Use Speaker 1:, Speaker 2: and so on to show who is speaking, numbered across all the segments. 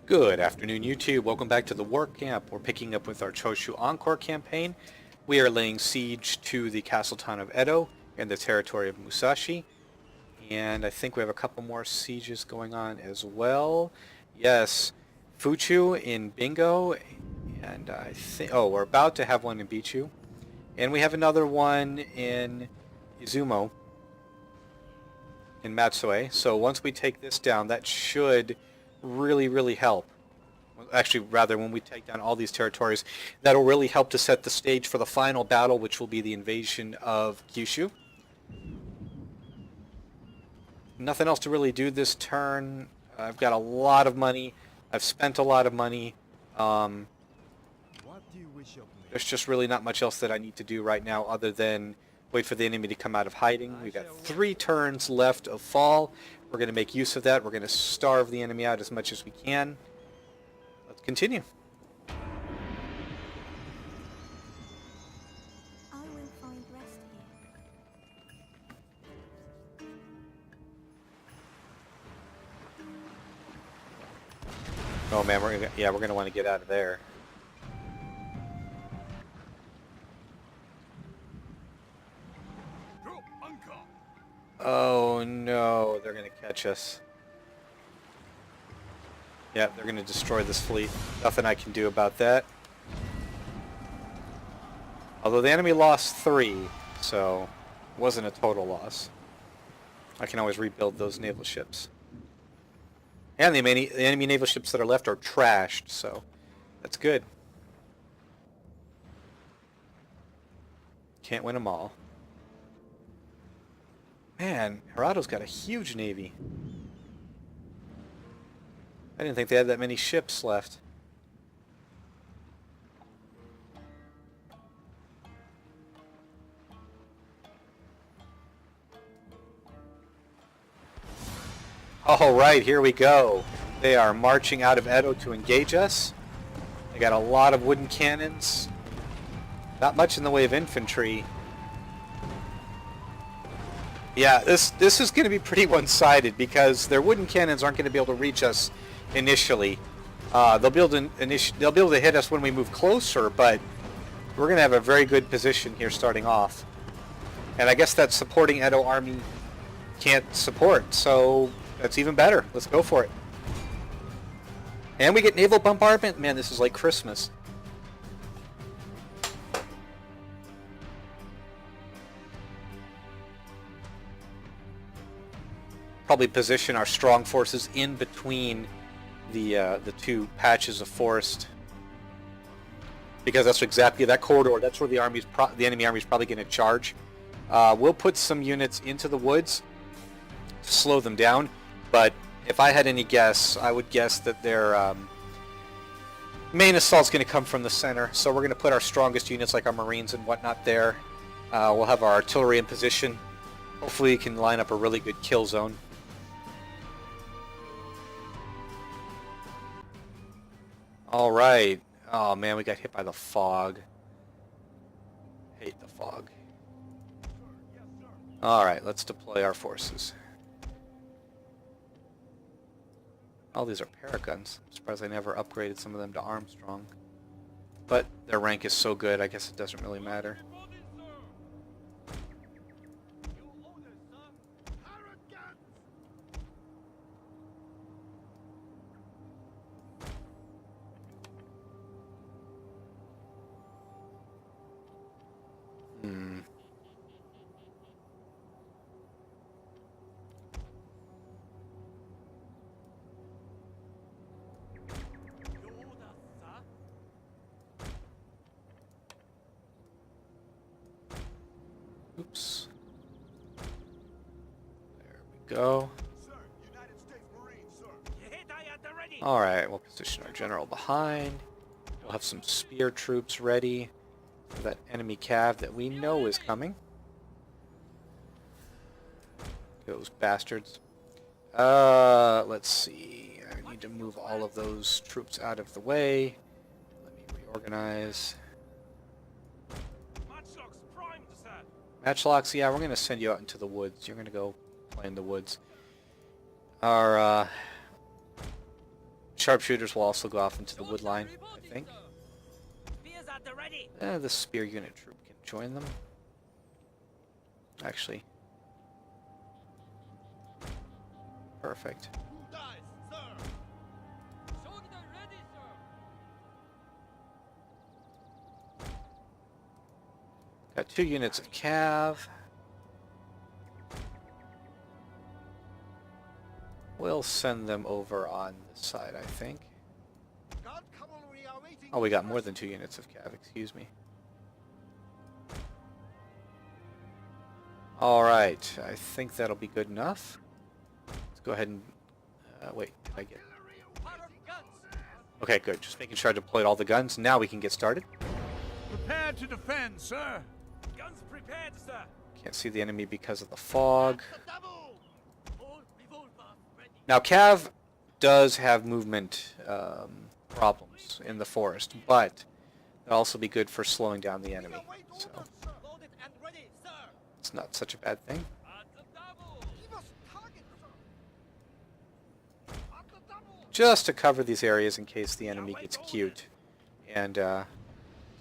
Speaker 1: Good afternoon, YouTube. Welcome back to the war camp. We're picking up with our Choshu Encore campaign. We are laying siege to the castle town of Edo in the territory of Musashi. And I think we have a couple more sieges going on as well. Yes, Fuchu in Bingo. And I think, we're about to have one in Bichu. And we have another one in Izumo in Matsue. So once we take this down, that should really help. Actually, rather, when we take down all these territories, that'll really help to set the stage for the final battle, which will be the invasion of Kyushu. Nothing else to really do this turn. I've got a lot of money. I've spent a lot of money. There's just really not much else that I need to do right now other than wait for the enemy to come out of hiding. We've got 3 turns left of fall. We're going to make use of that. We're going to starve the enemy out as much as we can. Let's continue.
Speaker 2: I will find rest here.
Speaker 1: Oh man, we're going to want to get out of there. Oh no, they're going to catch us. Yeah, they're going to destroy this fleet. Nothing I can do about that. Although the enemy lost 3, so it wasn't a total loss. I can always rebuild those naval ships. And the enemy naval ships that are left are trashed, so that's good. Can't win them all. Man, Hirato's got a huge navy. I didn't think they had that many ships left. Alright, here we go. They are marching out of Edo to engage us. They got a lot of wooden cannons. Not much in the way of infantry. Yeah, this is going to be pretty one-sided because their wooden cannons aren't going to be able to reach us initially. They'll be able to hit us when we move closer, but we're going to have a very good position here starting off. And I guess that supporting Edo army can't support, so that's even better. Let's go for it. And we get naval bombardment. Man, this is like Christmas. Probably position our strong forces in between the 2 patches of forest, because that's exactly that corridor. That's where the enemy army is probably going to charge. We'll put some units into the woods to slow them down, but if I had any guess, I would guess that their main assault's going to come from the center. So we're going to put our strongest units, like our Marines and whatnot, there. We'll have our artillery in position. Hopefully, we can line up a really good kill zone. Alright. Oh man, we got hit by the fog. Hate the fog. Alright, let's deploy our forces. All these are paraguns. I'm surprised I never upgraded some of them to Armstrong. But their rank is so good, I guess it doesn't really matter. Oops. There we go. Alright, we'll position our general behind. We'll have some spear troops ready for that enemy cav that we know is coming. Those bastards. Let's see. I need to move all of those troops out of the way. Let me reorganize. Matchlocks, yeah, we're going to send you out into the woods. You're going to go play in the woods. Our sharpshooters will also go off into the wood line, I think.
Speaker 3: Spears at the ready.
Speaker 1: The spear unit troop can join them. Actually. Perfect.
Speaker 3: Shogun ready, sir.
Speaker 1: Got 2 units of cav. We'll send them over on this side, I think. Oh, we got more than 2 units of cav, excuse me. Alright, I think that'll be good enough. Let's go ahead and... wait, did I get... Okay, good. Just making sure I deployed all the guns. Now we can get started.
Speaker 4: Prepare to defend, sir.
Speaker 3: Guns prepared, sir.
Speaker 1: Can't see the enemy because of the fog.
Speaker 3: All revolver ready.
Speaker 1: Now, cav does have movement problems in the forest, but it'll also be good for slowing down the enemy. So
Speaker 3: Loaded and ready, sir.
Speaker 1: it's not such a bad thing.
Speaker 3: At the double.
Speaker 1: Just to cover these areas in case the enemy gets cute and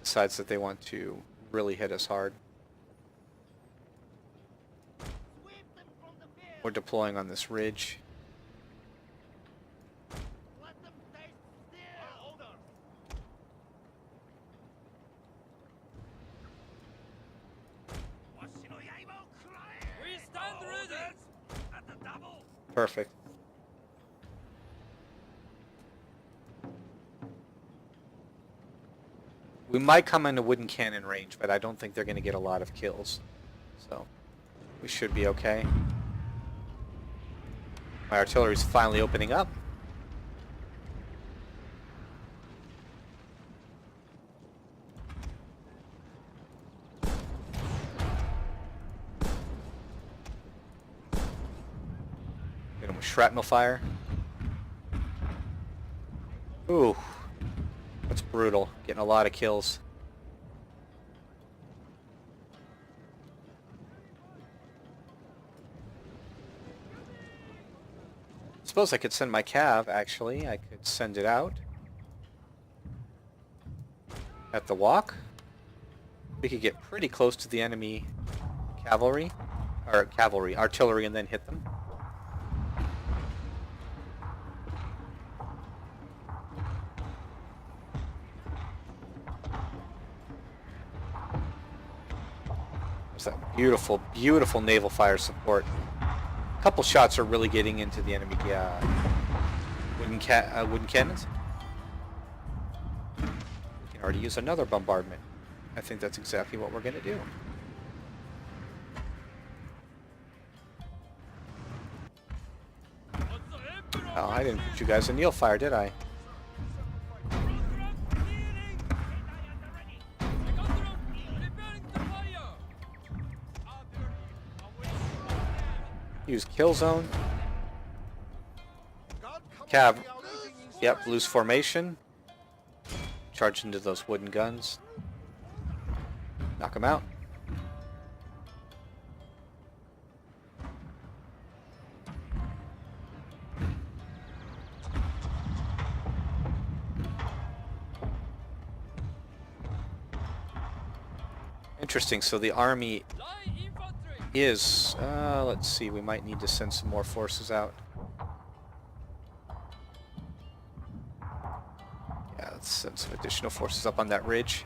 Speaker 1: decides that they want to really hit us hard.
Speaker 3: Sweep them from the field.
Speaker 1: We're deploying on this ridge.
Speaker 3: Let them taste steel. Order. We stand ready. At the double.
Speaker 1: Perfect. We might come into wooden cannon range, but I don't think they're going to get a lot of kills. So we should be okay. My artillery's finally opening up. Hit him with shrapnel fire. Ooh. That's brutal. Getting a lot of kills. Suppose I could send my cav, actually. I could send it out. At the walk. We could get pretty close to the enemy cavalry. Or cavalry, artillery, and then hit them. There's that beautiful, beautiful naval fire support. A couple shots are really getting into the enemy wooden cannons. We can already use another bombardment. I think that's exactly what we're going to do. Oh, I didn't put you guys in Neil fire, did I? Use kill zone. Cav. Yep, loose formation. Charge into those wooden guns. Knock them out. Interesting, so the army is, let's see, we might need to send some more forces out. Yeah, let's send some additional forces up on that ridge.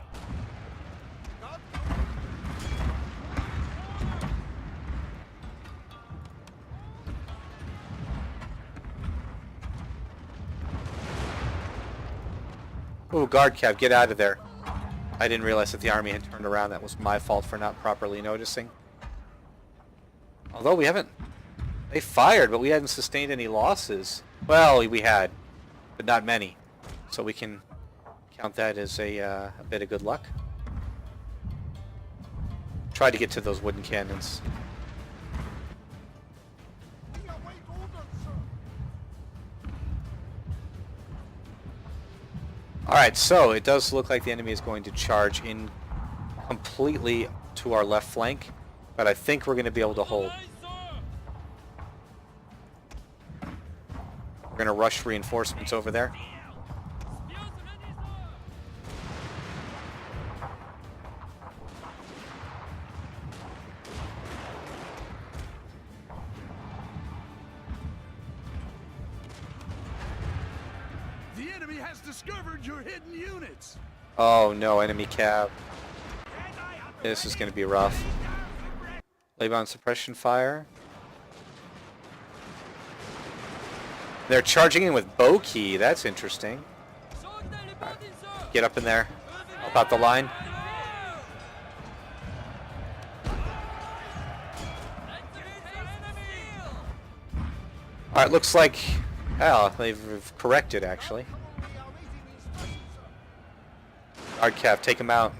Speaker 1: Ooh, guard cav, get out of there. I didn't realize that the army had turned around. That was my fault for not properly noticing. Although we haven't... They fired, but we hadn't sustained any losses. Well, we had, but not many. So we can count that as a bit of good luck. Try to get to those wooden cannons. Alright, so it does look like the enemy is going to charge in completely to our left flank, but I think we're going to be able to hold. We're going to rush reinforcements over there.
Speaker 4: The enemy has discovered your hidden units.
Speaker 1: Oh no, enemy cav. This is going to be rough. Lay on suppression fire. They're charging in with bow key. That's interesting. Right. Get up in there. Help out the line. Alright, looks like... Oh, they've corrected, actually. Guard cav, take him out.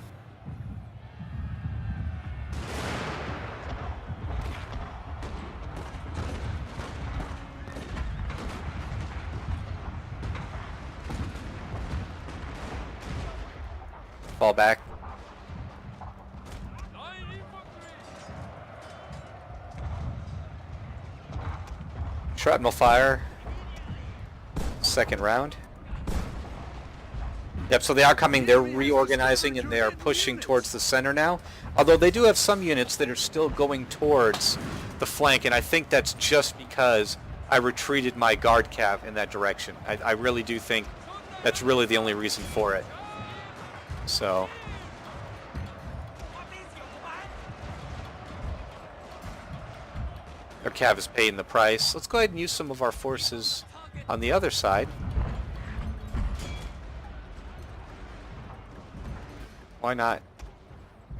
Speaker 1: Fall back. Shrapnel fire. Second round. Yep, so they are coming. They're reorganizing and they are pushing towards the center now. Although they do have some units that are still going towards the flank, and I think that's just because I retreated my guard cav in that direction. I really do think that's really the only reason for it. So... Our cav is paying the price. Let's go ahead and use some of our forces on the other side. Why not?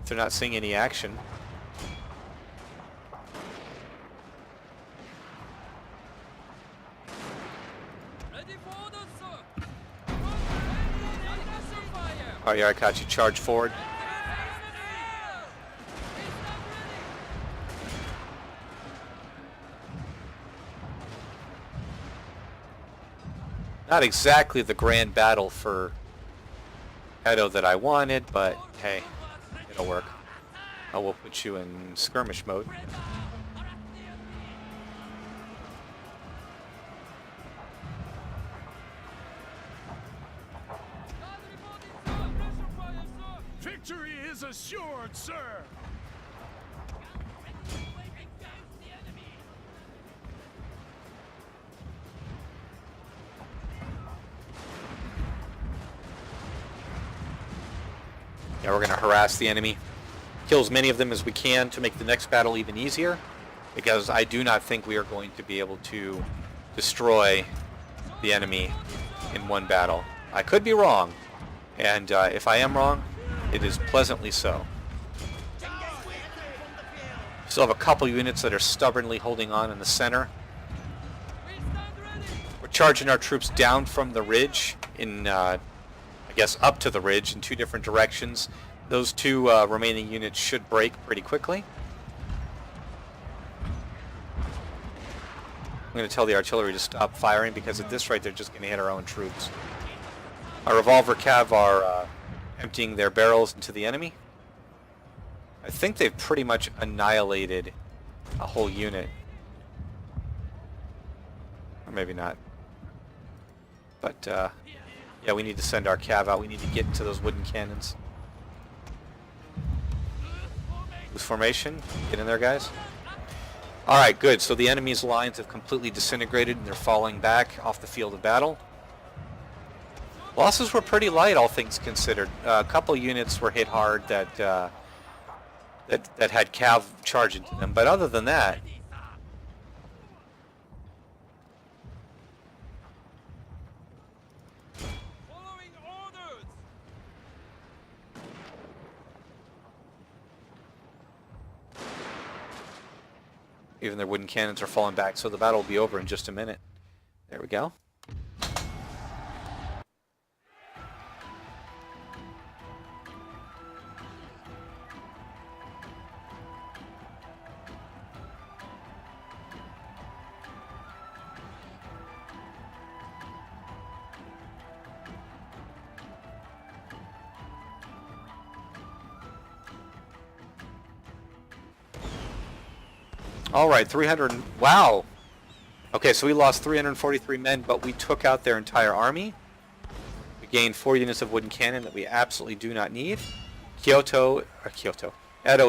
Speaker 1: If they're not seeing any action. Alright, Yarikachi, charge forward. Not exactly the grand battle for Edo that I wanted, but hey, it'll work. I will put you in skirmish mode.
Speaker 4: Victory is assured, sir.
Speaker 1: Yeah, we're going to harass the enemy. Kill as many of them as we can to make the next battle even easier. Because I do not think we are going to be able to destroy the enemy in one battle. I could be wrong. And if I am wrong, it is pleasantly so. Still have a couple units that are stubbornly holding on in the center. We're charging our troops down from the ridge in... I guess up to the ridge in two different directions. Those two remaining units should break pretty quickly. I'm going to tell the artillery to stop firing because at this rate they're just going to hit our own troops. Our revolver cav are emptying their barrels into the enemy. I think they've pretty much annihilated a whole unit. Or maybe not. But yeah, we need to send our cav out. We need to get into those wooden cannons. Loose formation. Get in there, guys. Alright, good. So the enemy's lines have completely disintegrated and they're falling back off the field of battle. Losses were pretty light, all things considered. A couple units were hit hard that had cav charge into them. But other than that... Even their wooden cannons are falling back, so the battle will be over in just a minute. There we go. Alright, 300... Wow! Okay, so we lost 343 men, but we took out their entire army. We gained 4 units of wooden cannon that we absolutely do not need. Edo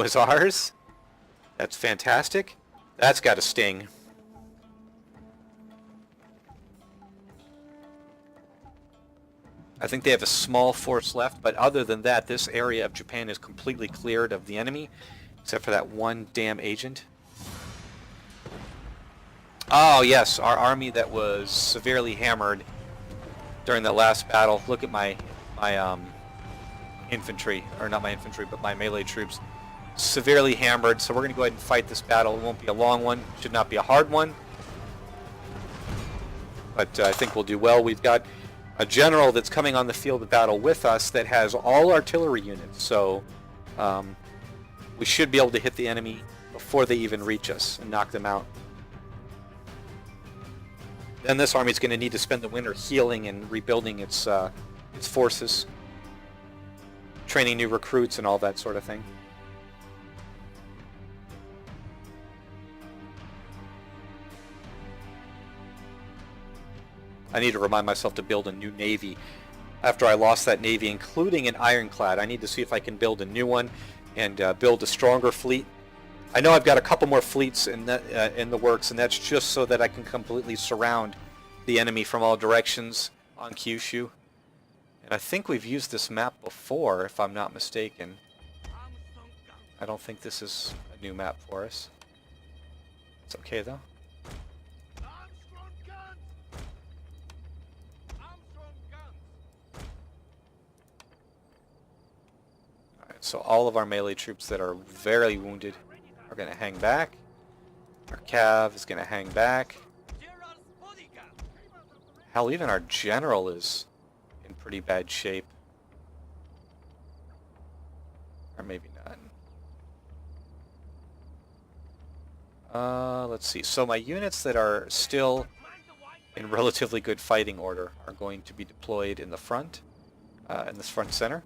Speaker 1: is ours. That's fantastic. That's got a sting. I think they have a small force left, but other than that, this area of Japan is completely cleared of the enemy, except for that one damn agent. Oh yes, our army that was severely hammered during the last battle. Look at my infantry, or not my infantry, but my melee troops. Severely hammered, so we're going to go ahead and fight this battle. It won't be a long one, should not be a hard one. But I think we'll do well. We've got a general that's coming on the field of battle with us that has all artillery units, so we should be able to hit the enemy before they even reach us and knock them out. Then this army is going to need to spend the winter healing and rebuilding its forces, training new recruits and all that sort of thing. I need to remind myself to build a new navy. After I lost that navy, including an ironclad, I need to see if I can build a new one and build a stronger fleet. I know I've got a couple more fleets in the works, and that's just so that I can completely surround the enemy from all directions on Kyushu. And I think we've used this map before, if I'm not mistaken. I don't think this is a new map for us. It's okay though. So all of our melee troops that are very wounded are going to hang back. Our cav is going to hang back. Hell, even our general is in pretty bad shape. Or maybe not. Let's see. So my units that are still in relatively good fighting order are going to be deployed in the front, in this front center.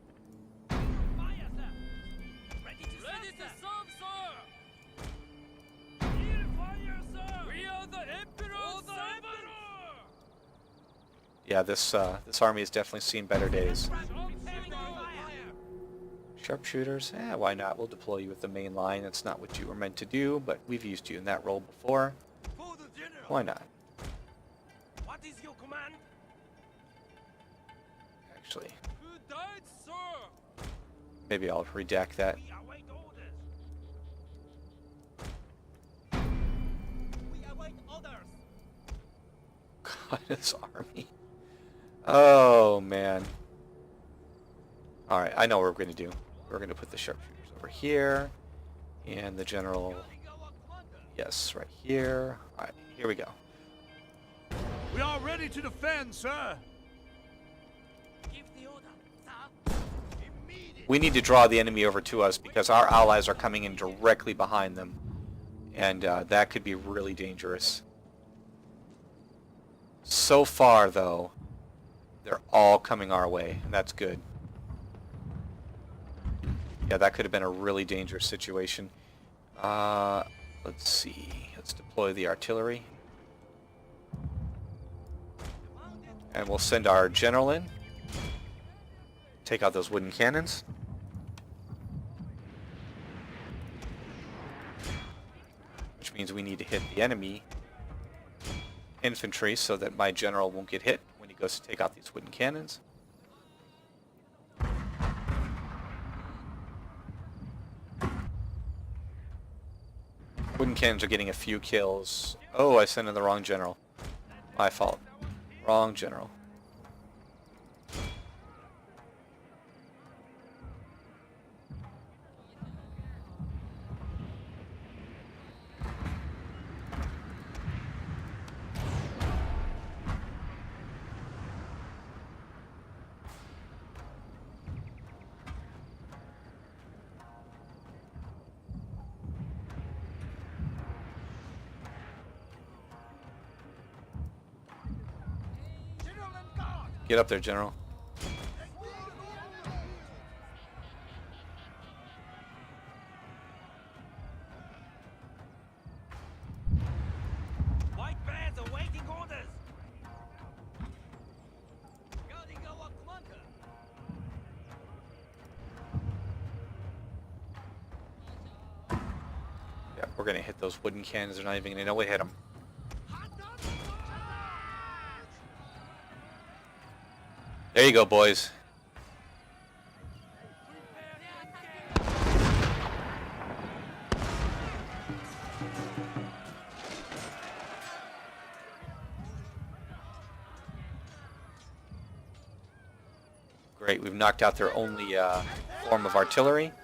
Speaker 1: Yeah, this army has definitely seen better days. Sharpshooters, why not? We'll deploy you with the main line. That's not what you were meant to do, but we've used you in that role before. Why not?
Speaker 3: What is your command?
Speaker 1: Actually,
Speaker 3: Who died, sir?
Speaker 1: maybe I'll redact that.
Speaker 3: We await orders. We await orders.
Speaker 1: God, this army. Oh, man. Alright, I know what we're going to do. We're going to put the sharpshooters over here. And the general... Yes, right here. Alright, here we go.
Speaker 4: We are ready to defend, sir.
Speaker 3: Give the order, sir.
Speaker 1: We need to draw the enemy over to us because our allies are coming in directly behind them. And that could be really dangerous. So far, though, they're all coming our way, and that's good. Yeah, that could have been a really dangerous situation. Let's see. Let's deploy the artillery. And we'll send our general in. Take out those wooden cannons. Which means we need to hit the enemy infantry so that my general won't get hit when he goes to take out these wooden cannons. Wooden cannons are getting a few kills. Oh, I sent in the wrong general. My fault. Wrong general. Get up there, General.
Speaker 3: White bears awaiting orders. Guarding our commander.
Speaker 1: Yeah, we're gonna hit those wooden cannons. They're not even gonna know we hit them. There you go, boys. Great, we've knocked out their only form of artillery. Let's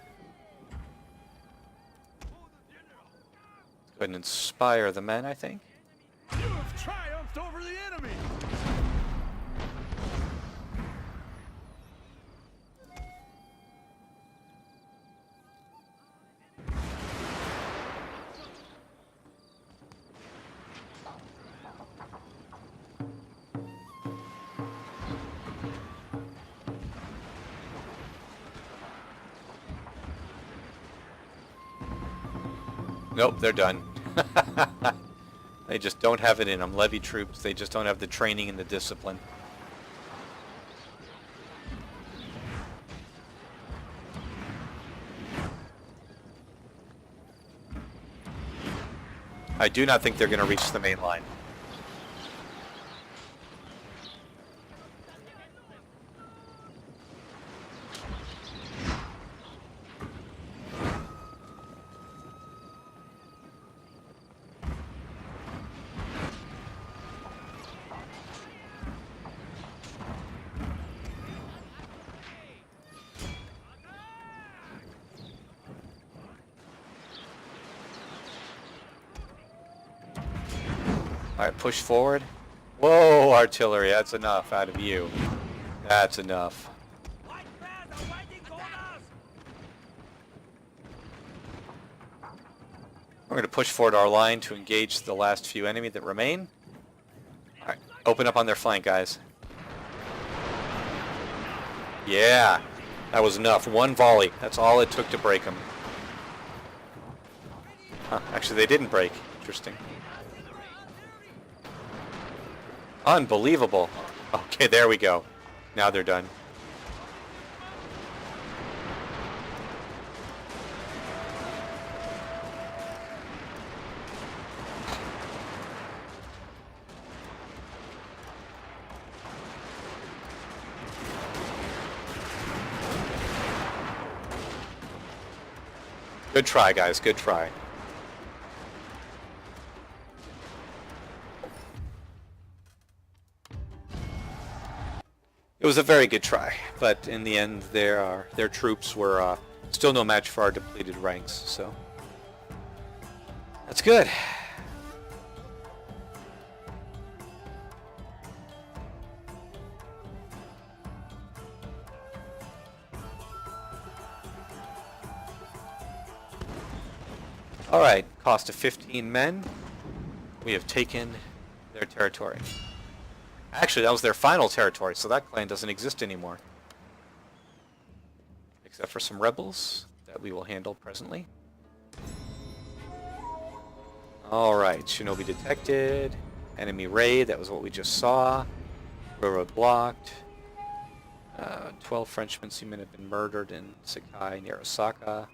Speaker 1: go ahead and inspire the men, I think.
Speaker 4: You have triumphed over the enemy!
Speaker 1: Nope, they're done. They just don't have it in them. Levy troops, they just don't have the training and the discipline. I do not think they're going to reach the main line. Alright, push forward. Whoa, artillery, that's enough out of you. That's enough.
Speaker 3: White bears are waiting for us!
Speaker 1: We're going to push forward our line to engage the last few enemy that remain. Alright, open up on their flank, guys. Yeah, that was enough. One volley. That's all it took to break them. Huh, actually, they didn't break. Interesting. Unbelievable. Okay, there we go. Now they're done. Good try, guys. Good try. It was a very good try, but in the end, their troops were still no match for our depleted ranks. So that's good. All right, cost of 15 men. We have taken their territory. Actually, that was their final territory, so that clan doesn't exist anymore. Except for some rebels that we will handle presently. Alright, shinobi detected. Enemy raid, that was what we just saw. Railroad blocked. 12 Frenchmen seem to have been murdered in Sakai near Osaka.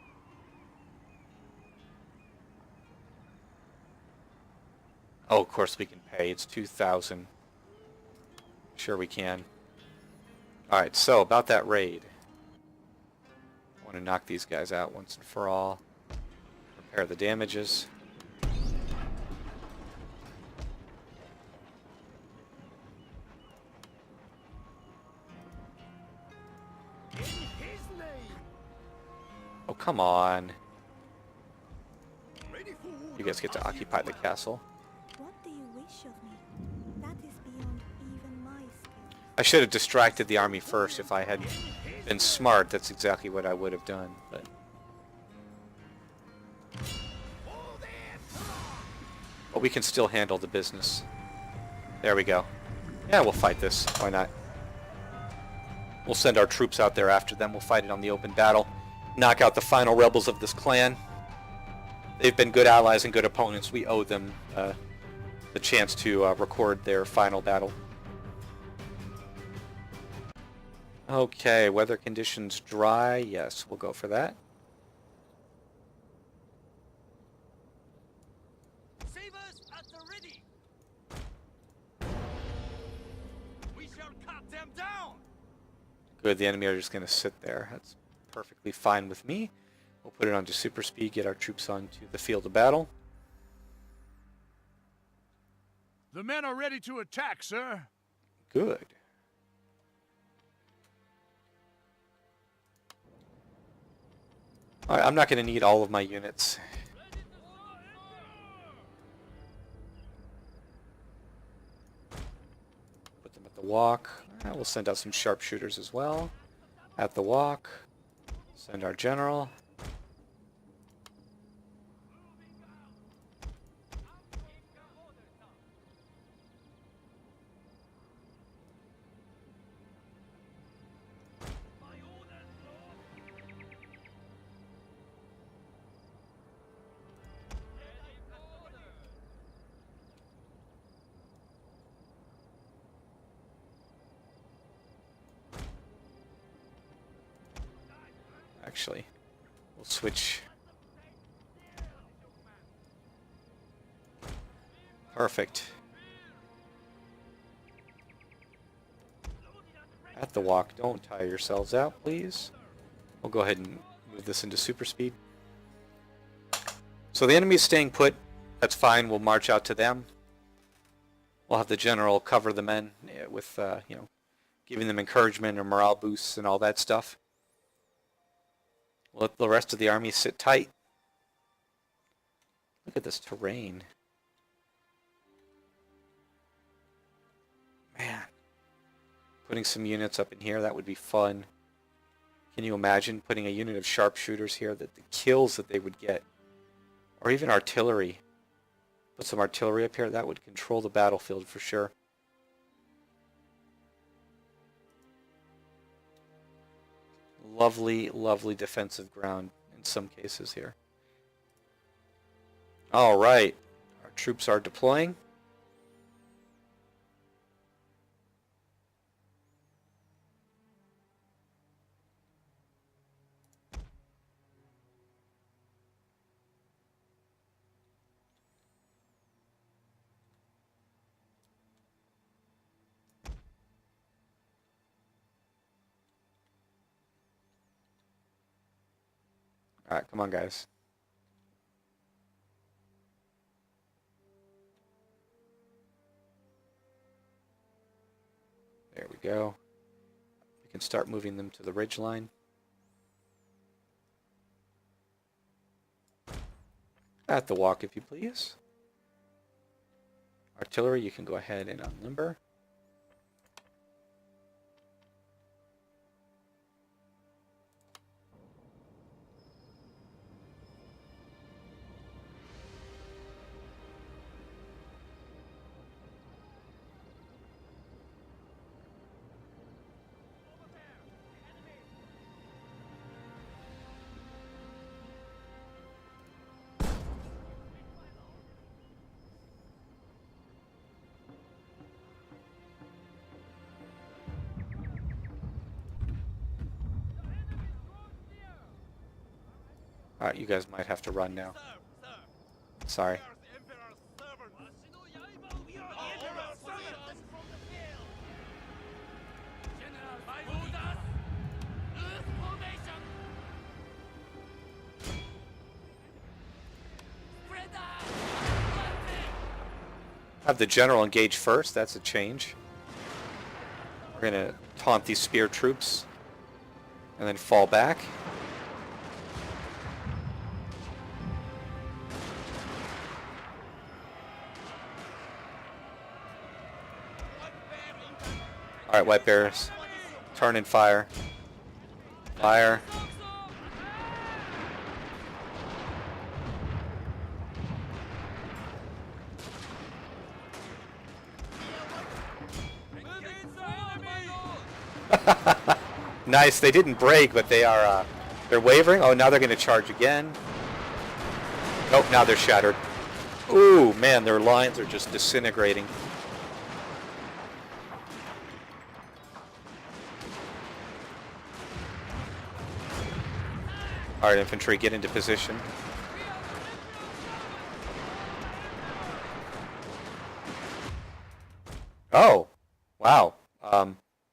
Speaker 1: Oh, of course we can pay. It's 2,000. Sure we can. Alright, so about that raid. I want to knock these guys out once and for all. Repair the damages.
Speaker 4: In his name!
Speaker 1: Oh, come on.
Speaker 4: Ready for order.
Speaker 1: You guys get to occupy the castle.
Speaker 2: What do you wish of me? That is beyond even my skill.
Speaker 1: I should have distracted the army first if I had been smart. That's exactly what I would have done. But we can still handle the business. There we go. Yeah, we'll fight this. Why not? We'll send our troops out there after them. We'll fight it on the open battle. Knock out the final rebels of this clan. They've been good allies and good opponents. We owe them the chance to record their final battle. Okay, weather conditions dry. Yes, we'll go for that.
Speaker 3: Sabers at the ready! We shall cut them down!
Speaker 1: Good, the enemy are just going to sit there. That's perfectly fine with me. We'll put it onto super speed, get our troops onto the field of battle.
Speaker 4: The men are ready to attack, sir.
Speaker 1: Good. Alright, I'm not going to need all of my units. Put them at the walk. We'll send out some sharpshooters as well. At the walk. Send our general. Actually, we'll switch. Perfect. At the walk, don't tire yourselves out, please. We'll go ahead and move this into super speed. So the enemy is staying put. That's fine. We'll march out to them. We'll have the general cover the men with, you know, giving them encouragement or morale boosts and all that stuff. We'll let the rest of the army sit tight. Look at this terrain. Man. Putting some units up in here, that would be fun. Can you imagine putting a unit of sharpshooters here, the kills that they would get? Or even artillery. Put some artillery up here, that would control the battlefield for sure. Lovely, lovely defensive ground in some cases here. Alright, our troops are deploying. Alright, come on guys. There we go. We can start moving them to the ridge line. At the walk, if you please. Artillery, you can go ahead and unlimber. Alright, you guys might have to run now. Sorry. Have the general engage first, that's a change. We're going to taunt these spear troops and then fall back. Alright, white bears, turn and fire. Fire. Nice, they didn't break, but they are, they're wavering. Oh, now they're going to charge again. Oh, now they're shattered. Ooh, man, their lines are just disintegrating. Alright, infantry, get into position. Oh, wow.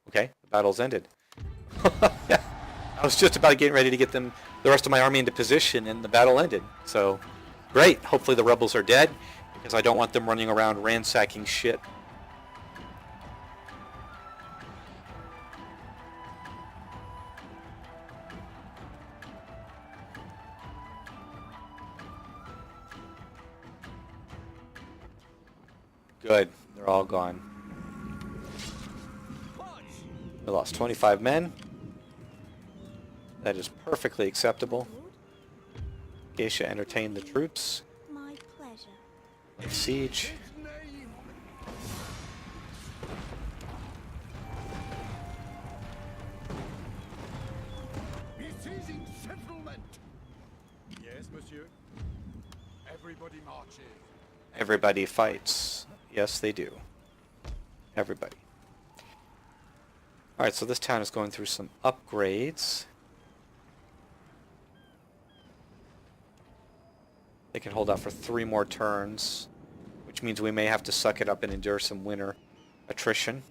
Speaker 1: Okay, the battle's ended. Yeah. I was just about getting ready to get the rest of my army into position, and the battle ended. So, great. Hopefully the rebels are dead, because I don't want them running around ransacking shit. Good. They're all gone. We lost 25 men. That is perfectly acceptable. Geisha entertained the troops.
Speaker 2: My pleasure.
Speaker 1: Siege.
Speaker 4: His name. Besieging settlement. Yes, monsieur. Everybody marches.
Speaker 1: Everybody fights. Yes, they do. Everybody. Alright, so this town is going through some upgrades. They can hold out for 3 more turns, which means we may have to suck it up and endure some winter attrition.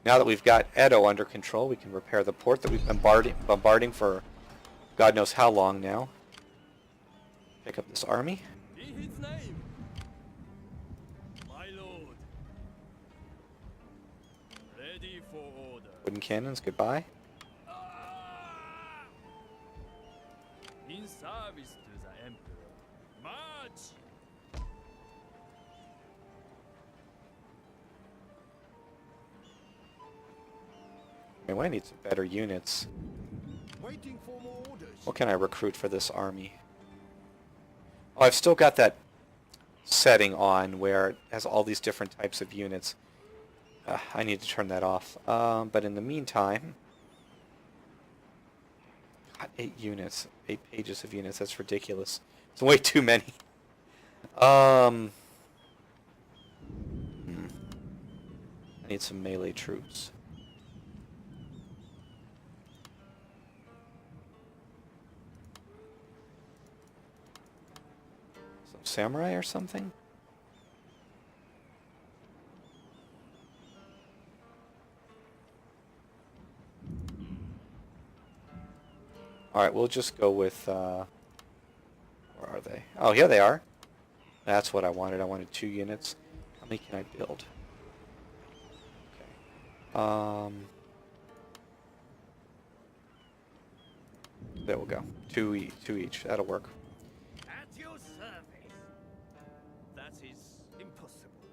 Speaker 1: Now that we've got Edo under control, we can repair the port that we've been bombarding for God knows how long now. Pick up this army.
Speaker 3: In his name, my lord. Ready for order.
Speaker 1: Wooden cannons, goodbye.
Speaker 3: In service to the emperor. March!
Speaker 1: I might need some better units.
Speaker 4: Waiting for more orders.
Speaker 1: What can I recruit for this army? Oh, I've still got that setting on where it has all these different types of units. I need to turn that off. But in the meantime... God, 8 units. 8 pages of units. That's ridiculous. It's way too many. I need some melee troops. Some samurai or something? Alright, we'll just go with, where are they? Oh, here they are. That's what I wanted. I wanted 2 units. How many can I build? Okay. There we go. 2 each. That'll work.
Speaker 3: At your service. That is impossible.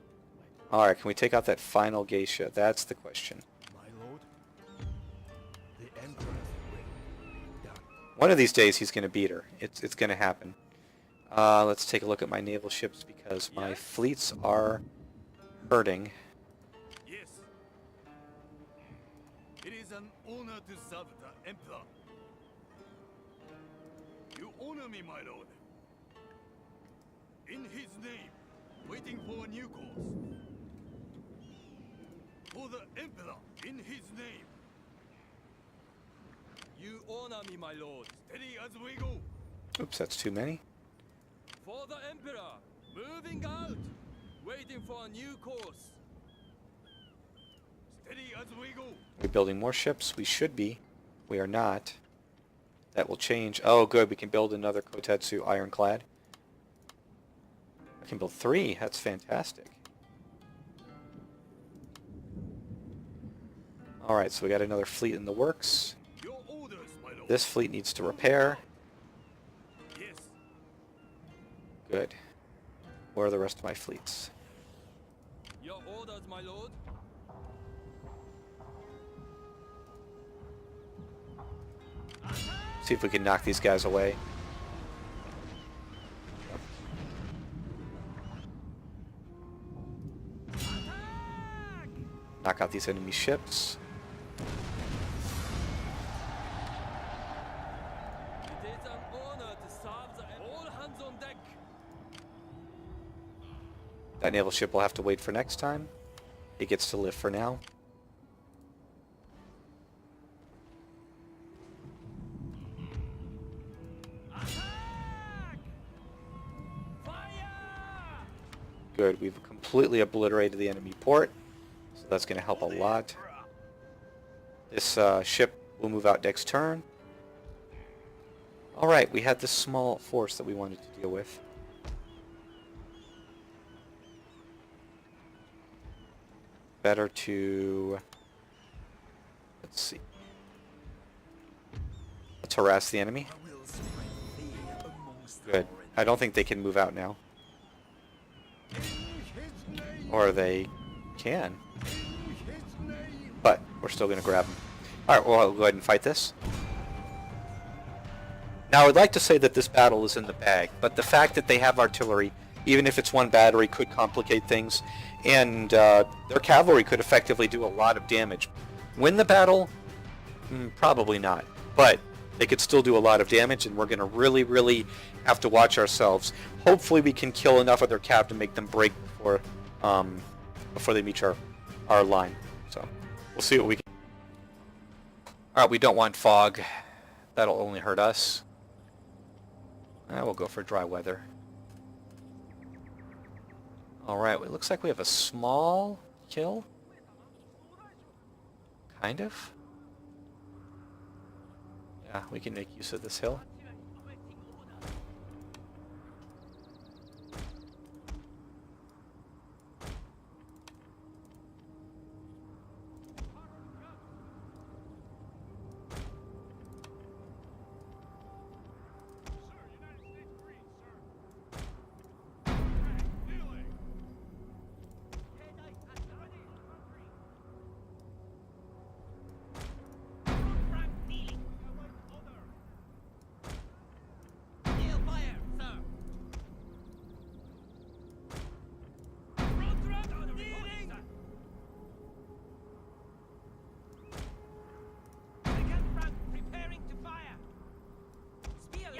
Speaker 1: Alright, can we take out that final geisha? That's the question.
Speaker 4: My lord. The emperor's will be done.
Speaker 1: One of these days he's going to beat her. It's going to happen. Let's take a look at my naval ships because my fleets are hurting.
Speaker 4: Yes. It is an honor to serve the emperor. You honor me, my lord. In his name, waiting for a new course. For the emperor, in his name.
Speaker 3: You honor me, my lord.
Speaker 4: Steady as we go.
Speaker 1: Oops, that's too many.
Speaker 3: For the emperor, moving out. Waiting for a new course.
Speaker 4: Steady as we go.
Speaker 1: Are we building more ships? We should be. We are not. That will change. Oh, good. We can build another Kotetsu ironclad. I can build 3. That's fantastic. Alright, so we got another fleet in the works.
Speaker 4: Your orders, my lord.
Speaker 1: This fleet needs to repair.
Speaker 4: Yes.
Speaker 1: Good. Where are the rest of my fleets?
Speaker 3: Your orders, my lord.
Speaker 1: See if we can knock these guys away. Knock out these enemy ships.
Speaker 3: It is an honor to serve the all hands on deck.
Speaker 1: That naval ship will have to wait for next time. It gets to live for now. Good, we've completely obliterated the enemy port, so that's going to help a lot. This ship will move out next turn. Alright, we had this small force that we wanted to deal with. Better to... Let's see. Let's harass the enemy. Good. I don't think they can move out now. Or they can. But we're still going to grab them. Alright, well, I'll go ahead and fight this. Now, I would like to say that this battle is in the bag, but the fact that they have artillery, even if it's one battery, could complicate things, and their cavalry could effectively do a lot of damage. Win the battle? Probably not, but they could still do a lot of damage, and we're going to really, really have to watch ourselves. Hopefully we can kill enough of their cav to make them break before they meet our line. So, we'll see what we can. Alright, we don't want fog. That'll only hurt us. We'll go for dry weather. Alright, it looks like we have a small kill. Kind of. Yeah, we can make use of this hill.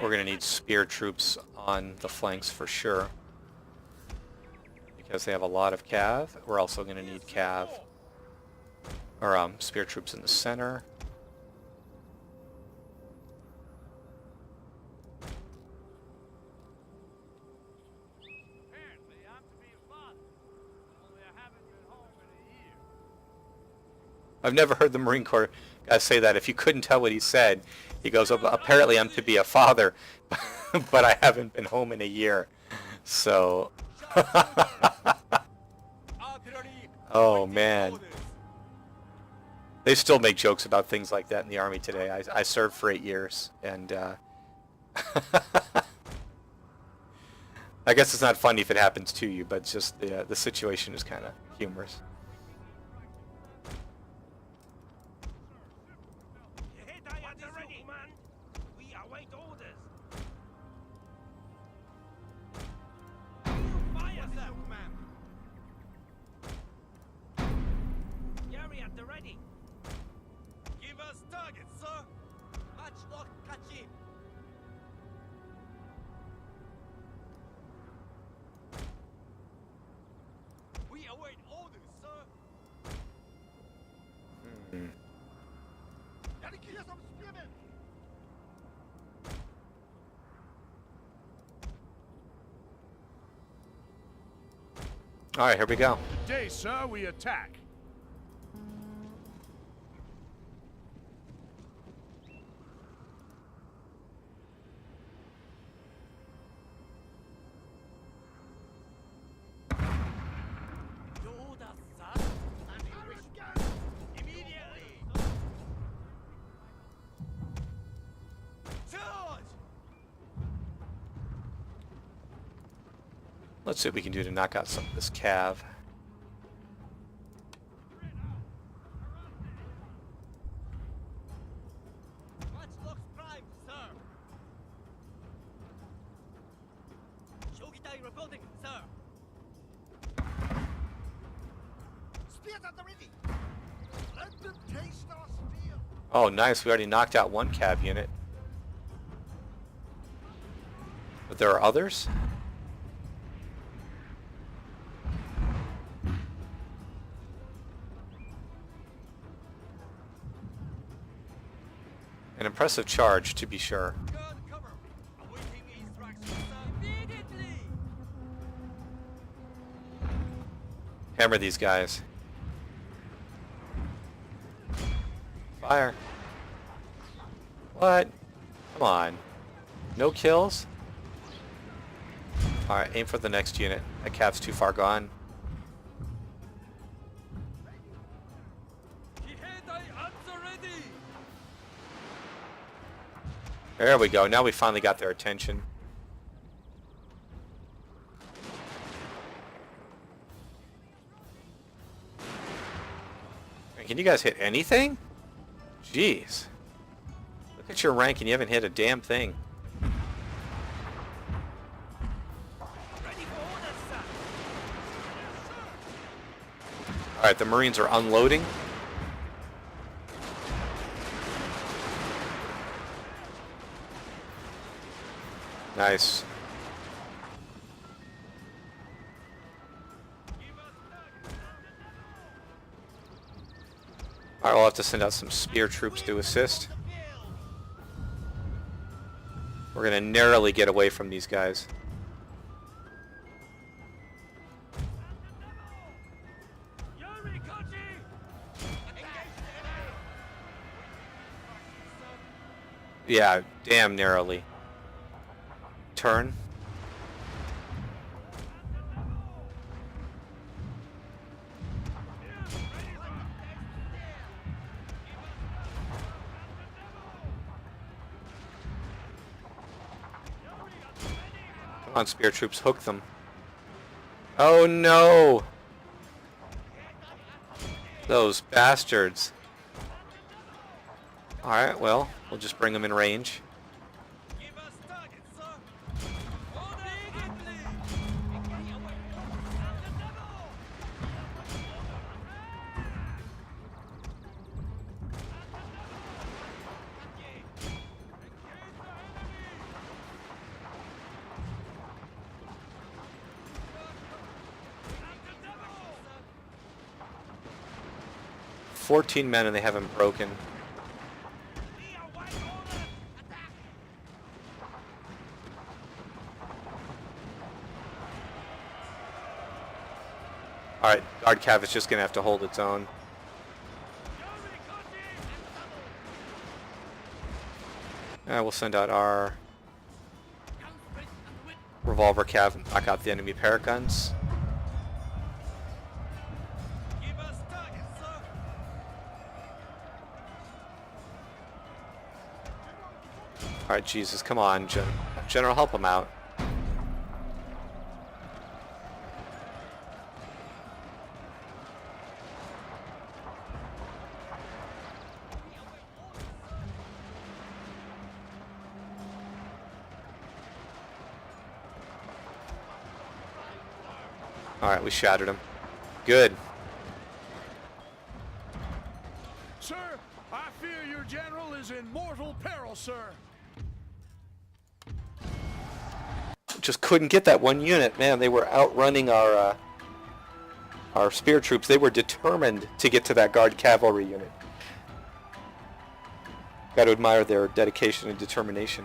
Speaker 1: We're going to need spear troops on the flanks for sure. Because they have a lot of cav. We're also going to need cav. Or spear troops in the center. I've never heard the Marine Corps guy say that. If you couldn't tell what he said, he goes, apparently I'm to be a father, but I haven't been home in a year. So... Oh, man. They still make jokes about things like that in the Army today. I served for 8 years, and... I guess it's not funny if it happens to you, but it's just the situation is kind of humorous. Alright, here we go.
Speaker 5: Today, sir, we attack.
Speaker 1: Let's see what we can do to knock out some of this cav. Oh, nice. We already knocked out one cav unit. But there are others? An impressive charge, to be sure. Hammer these guys. Fire. What? Come on. No kills? Alright, aim for the next unit. That cav's too far gone. There we go. Now we finally got their attention. Can you guys hit anything? Jeez. Look at your rank and you haven't hit a damn thing. Alright, the Marines are unloading. Nice. Alright, we'll have to send out some spear troops to assist. We're gonna narrowly get away from these guys. Yeah, damn narrowly. Turn. Come on, spear troops, hook them. Oh no! Those bastards. Alright, well, we'll just bring them in range. $14 men and they haven't broken. Alright, Guard Cav is just going to have to hold its own. We'll send out our Revolver Cav and knock out the enemy paraguns. Alright, Jesus, come on, General, help him out. Alright, we shattered him. Good.
Speaker 5: Sir, I fear your general is in mortal peril, sir.
Speaker 1: Just couldn't get that one unit, man. They were outrunning our spear troops. They were determined to get to that guard cavalry unit. Got to admire their dedication and determination.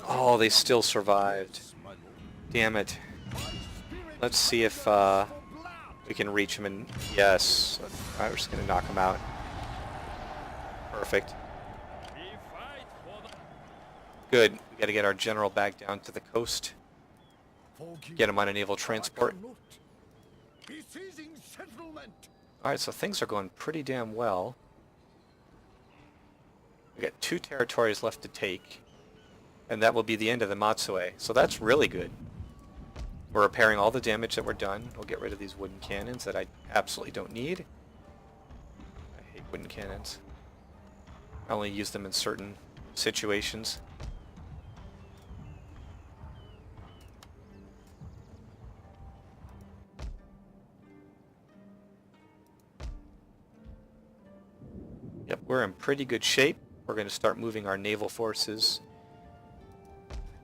Speaker 1: Oh, they still survived. Damn it. Let's see if we can reach him, and yes. Alright, we're just going to knock him out. Perfect. Good. We got to get our general back down to the coast. Get him on a naval transport. Alright, so things are going pretty damn well. We got 2 territories left to take. And that will be the end of the Matsue. So that's really good. We're repairing all the damage that we're done. We'll get rid of these wooden cannons that I absolutely don't need. I hate wooden cannons. I only use them in certain situations. Yep, we're in pretty good shape. We're going to start moving our naval forces.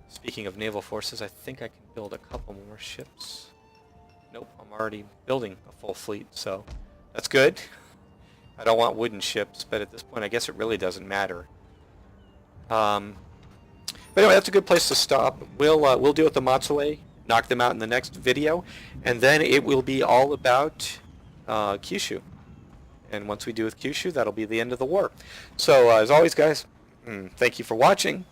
Speaker 1: Speaking of naval forces, I think I can build a couple more ships. Nope, I'm already building a full fleet, so that's good. I don't want wooden ships, but at this point I guess it really doesn't matter. But anyway, that's a good place to stop. We'll deal with the Matsue, knock them out in the next video, and then it will be all about Kyushu. And once we do with Kyushu, that'll be the end of the war. So as always, guys, thank you for watching.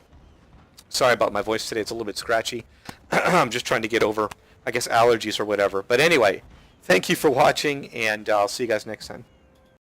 Speaker 1: Sorry about my voice today; it's a little bit scratchy. I'm just trying to get over, I guess, allergies or whatever. But anyway, thank you for watching, and I'll see you guys next time.